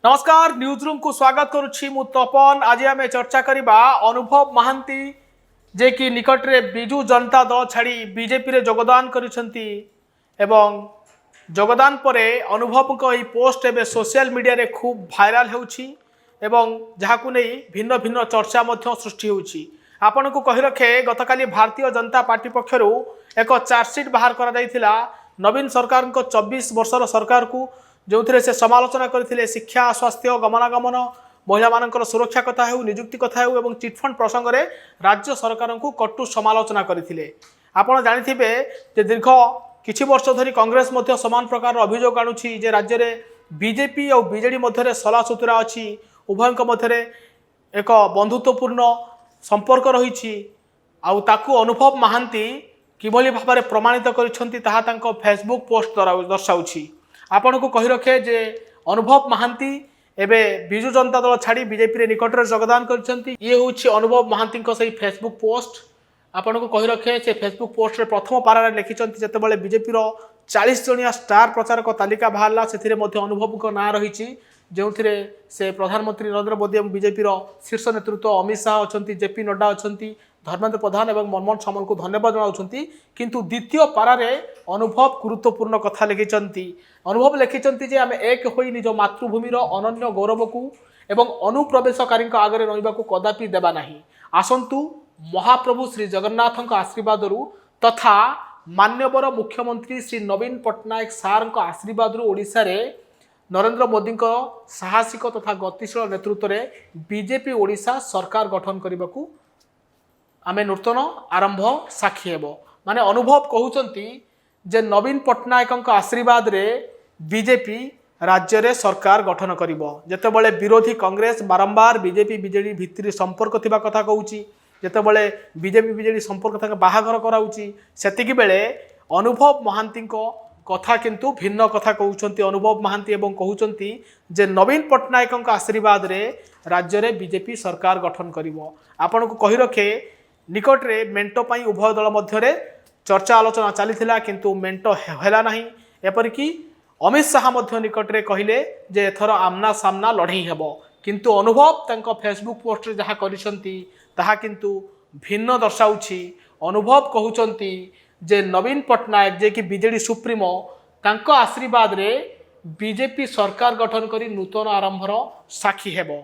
नमस्कार news room को स्वागत करुछि मु तपन। आज आम चर्चा करबा अनुभव महांती जे कि निकट रे बिजू जनता दल छाड़ी बीजेपी रे योगदान करिसंती एवं योगदान परे अनुभव को ई पोस्ट एबे सोशल मीडिया रे खूब भाइराल होउछि एवं जहाकु नै भिन्न भिन्न चर्चा मध्य सृष्टि होउछि। आपण को कहि रखे गतकाली भारतीय जनता पार्टी पक्षरु एक चार्जशीट बाहर करा जायतिला नवीन सरकार को 24 वर्षर सरकार को जो थे से समालोचना करते शिक्षा स्वास्थ्य गमनागमन महिला मानकर सुरक्षा कथा हो निजुक्ति कथा हो एवं चिटफंड प्रसंग में राज्य सरकार को कटु समालोचना करते। आपड़ जाथे जे दीर्घ किछि वर्ष धरी कांग्रेस मध्य समान प्रकार अभियोग आणुछि जे राज्य में बीजेपी और बीजेडी मध्य सला सुतुरा अच्छी उभय मध्य एक बंधुत्वपूर्ण संपर्क रही अनुभव महांती किभली भाव में प्रमाणित करिसेंती ताहा तांको फेसबुक पोस्ट द्वारा दर्शाउछि। आपण को कहि रखे जे अनुभव महांती एबे बिजू जनता दल छाड़ी बीजेपी रे निकट रे योगदान करछंती। ये होछि अनुभव महांती को सही फेसबुक पोस्ट। आपण को कहि रखे से फेसबुक पोस्ट रे प्रथम पारा लिखिछंती जते बेले बीजेपी रो 40 जणिया स्टार प्रचारक तालिका बाहरला सेथिरे मध्ये अनुभव को ना रहिछि जो से प्रधानमंत्री नरेंद्र मोदी और बीजेपी शीर्ष नेतृत्व अमित शाह अच्छा जेपी नड्डा अच्छा धर्मेंद्र प्रधान और मनमोहन सामल को धन्यवाद जनाउछंती। किंतु द्वितीय पारारे अनुभव गुरुत्वपूर्ण कथा लिखिछंती। अनुभव लिखिछंती जे आमे एक होई निज मातृभूमि अनन्य गौरव को एवं अनुप्रवेशकारी आगे रहिबा को कदापि देबा नाही। आसंतु महाप्रभु श्री जगन्नाथ आशीर्वाद तथा मान्यवर मुख्यमंत्री श्री नवीन पट्टनायक सार आशीर्वाद ओडिशा रे नरेंद्र मोदी साहसिक तथा गतिशील नेतृत्व में बीजेपी ओडिशा सरकार गठन करने को आमे नूतन आरंभ साक्षी हेबो। माने अनुभव कहउचंती जे नवीन पट्टनायक आशीर्वाद रे बीजेपी राज्य रे सरकार गठन करिवो। जेतेबेले विरोधी कांग्रेस बारंबार बीजेपी बीजेडी भित्री संपर्क थिबा कथा कहउची जेतेबेले बीजेपी बीजेडी संपर्क थाके बाहाघर कराउची सेतिकी बेले अनुभव महांती कथा किंतु भिन्न कथा कहउचंती। अनुभव महांती एवं कहउचंती जे नवीन पट्टनायक आशीर्वाद रे राज्य रे बीजेपी सरकार गठन करिवो। आपण को कहि रखे निकट रे मेंटो पाई उभय दल मध्य चर्चा आलोचना चली किंतु मेंटो हेला नाही। एपरिकी अमित शाह मध्य निकट रे कहिले जे एथर आमना सामना लड़ई हेबो किंतु अनुभव तांको फेसबुक पोस्ट रे जहा करिसंती ताहा किंतु भिन्न दर्शाउछि। अनुभव कहउचंती जे नवीन पट्टनायक जे कि बीजेडी सुप्रीमो तांको आशीर्वाद रे बीजेपी सरकार गठन करी नूतन आरंभर साक्षी हेबो।